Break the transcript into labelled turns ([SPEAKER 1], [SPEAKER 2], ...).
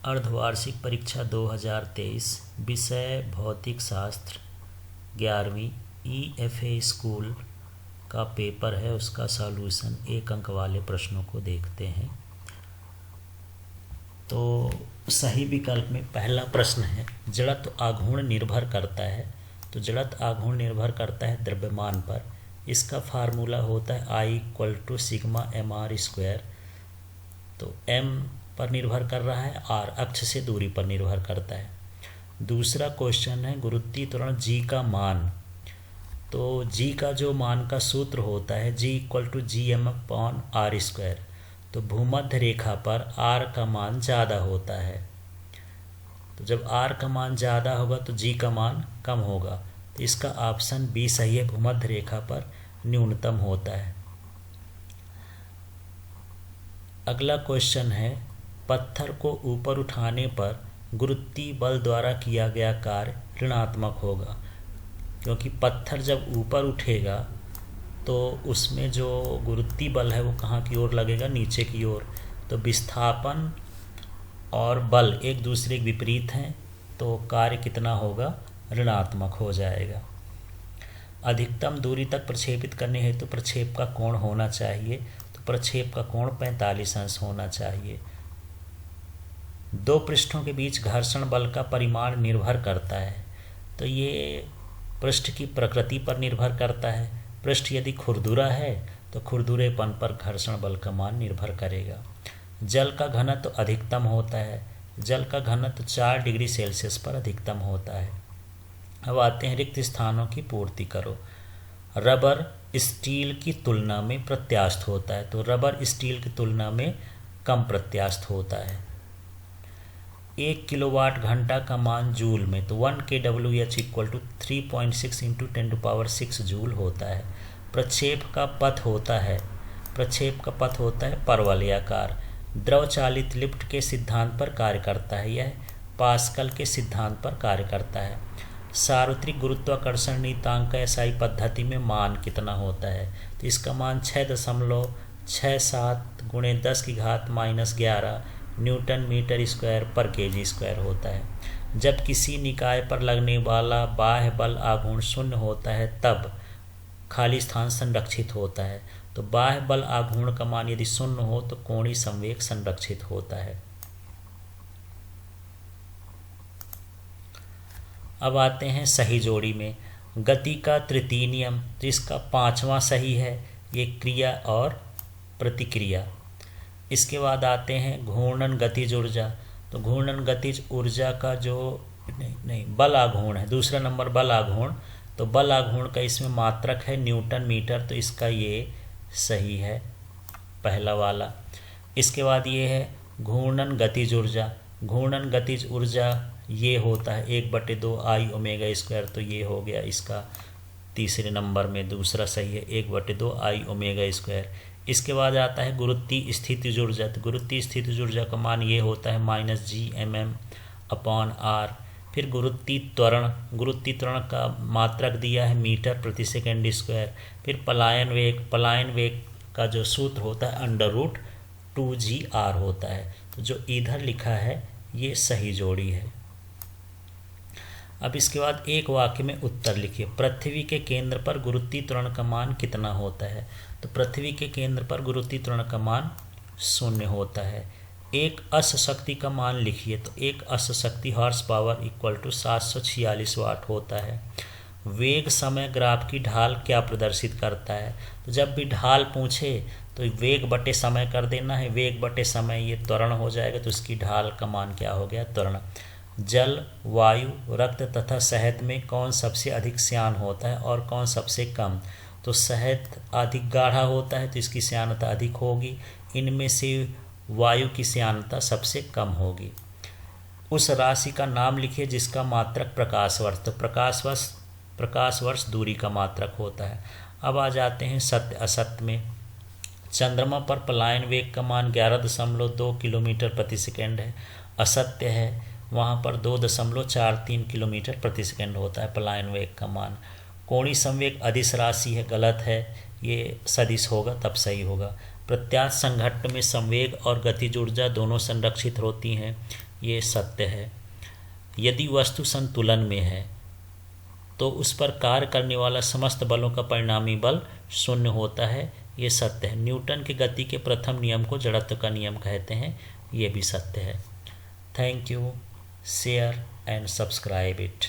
[SPEAKER 1] अर्धवार्षिक परीक्षा 2023 विषय भौतिक शास्त्र 11वीं EFA स्कूल का पेपर है। उसका सॉल्यूशन 1 अंक वाले प्रश्नों को देखते हैं। तो सही विकल्प में पहला प्रश्न है, जड़त्व आघूर्ण निर्भर करता है। तो जड़त्व आघूर्ण निर्भर करता है द्रव्यमान पर। इसका फार्मूला होता है I = सिग्मा mr²। तो m पर निर्भर कर रहा है, r अक्ष से दूरी पर निर्भर करता है। दूसरा क्वेश्चन है गुरुत्वीय त्वरण g का मान। तो g का जो मान का सूत्र होता है G = gm/r²। तो भूमध्य रेखा पर r का मान ज़्यादा होता है। तो जब r का मान ज़्यादा होगा तो g का मान कम होगा। तो इसका ऑप्शन बी सही है, भूमध्य रेखा पर न्यूनतम होता है। अगला क्वेश्चन है, पत्थर को ऊपर उठाने पर गुरुत्वीय बल द्वारा किया गया कार्य ऋणात्मक होगा, क्योंकि पत्थर जब ऊपर उठेगा तो उसमें जो गुरुत्वीय बल है वो कहाँ की ओर लगेगा, नीचे की ओर। तो विस्थापन और बल एक दूसरे के विपरीत हैं, तो कार्य कितना होगा, ऋणात्मक हो जाएगा। अधिकतम दूरी तक प्रक्षेपित करने हेतु प्रक्षेप का कोण होना चाहिए। तो प्रक्षेप का कोण 45 अंश होना चाहिए। दो पृष्ठों के बीच घर्षण बल का परिमाण निर्भर करता है। तो ये पृष्ठ की प्रकृति पर निर्भर करता है। पृष्ठ यदि खुरदुरा है तो खुरदुरेपन पर घर्षण बल का मान निर्भर करेगा। जल का घनत्व अधिकतम होता है। जल का घनत्व 4 डिग्री सेल्सियस पर अधिकतम होता है। अब आते हैं रिक्त स्थानों की पूर्ति करो। रबर स्टील की तुलना में प्रत्यास्थ होता है। तो रबर स्टील की तुलना में कम प्रत्यास्थ होता है। 1 किलोवाट घंटा का मान जूल में, तो 1 kWh = 3.6 × 10⁻⁶ जूल होता है। प्रक्षेप का पथ होता है परवलयाकार। द्रव चालित लिफ्ट के सिद्धांत पर कार्य करता है। यह पास्कल के सिद्धांत पर कार्य करता है। सार्वत्रिक गुरुत्वाकर्षण नियतांक SI पद्धति में मान कितना होता है। तो इसका मान 6.67 × 10⁻⁻11 न्यूटन मीटर स्क्वायर पर kg² होता है। जब किसी निकाय पर लगने वाला बाह्य बल आघूर्ण 0 होता है तब खाली स्थान संरक्षित होता है। तो बाह्य बल आघूर्ण का मान यदि 0 हो तो कोणीय संवेग संरक्षित होता है। अब आते हैं सही जोड़ी में। गति का तृतीय नियम, तो इसका 5वां सही है, ये क्रिया और प्रतिक्रिया। इसके बाद आते हैं घूर्णन गतिज ऊर्जा। तो घूर्णन गतिज ऊर्जा का जो बल आघूर्ण है, दूसरा नंबर बल आघूर्ण। तो बल आघूर्ण का इसमें मात्रक है न्यूटन मीटर, तो इसका ये सही है, पहला वाला। इसके बाद ये है घूर्णन गतिज ऊर्जा। घूर्णन गतिज ऊर्जा ये होता है 1/2 I⍵²। तो ये हो गया इसका तीसरे नंबर में दूसरा सही है, 1/2 I⍵²। इसके बाद आता है गुरुत्वीय स्थितिज ऊर्जा। तो गुरुत्वीय स्थितिज ऊर्जा का मान ये होता है -Gmm/r। फिर गुरुत्वीय त्वरण का मात्रक दिया है मीटर प्रति सेकंड स्क्वायर। फिर पलायन वेग का जो सूत्र होता है √2gr होता है। तो जो इधर लिखा है ये सही जोड़ी है। अब इसके बाद एक वाक्य में उत्तर लिखिए। पृथ्वी के केंद्र पर गुरुत्वीय त्वरण का मान कितना होता है। तो पृथ्वी के केंद्र पर गुरुत्वीय त्वरण का मान 0 होता है। एक अश्व शक्ति का मान लिखिए। तो एक अश्व शक्ति हॉर्स पावर = 746 वाट होता है। वेग समय ग्राफ की ढाल क्या प्रदर्शित करता है। तो जब भी ढाल पूछे तो वेग बटे समय कर देना है। वेग बटे समय ये त्वरण हो जाएगा, तो इसकी ढाल का मान क्या हो गया, त्वरण। जल, वायु, रक्त तथा शहद में कौन सबसे अधिक श्यान होता है और कौन सबसे कम। तो शहद अधिक गाढ़ा होता है तो इसकी श्यानता अधिक होगी। इनमें से वायु की श्यानता सबसे कम होगी। उस राशि का नाम लिखिए जिसका मात्रक प्रकाश वर्ष। तो प्रकाश वर्ष दूरी का मात्रक होता है। अब आ जाते हैं सत्य असत्य में। चंद्रमा पर पलायन वेग का मान 11.2 किलोमीटर प्रति सेकंड है। असत्य है, वहाँ पर 2.43 किलोमीटर प्रति सेकंड होता है पलायन वेग का मान। कोणीय संवेग अदिश राशि है, गलत है, ये सदिश होगा तब सही होगा। प्रत्यास्थ संघट्ट में संवेग और गतिज ऊर्जा दोनों संरक्षित होती हैं। ये सत्य है। यदि वस्तु संतुलन में है तो उस पर कार्य करने वाला समस्त बलों का परिणामी बल शून्य होता है, ये सत्य है। न्यूटन के गति के प्रथम नियम को जड़त्व का नियम कहते हैं, ये भी सत्य है। Thank you. Share and subscribe it.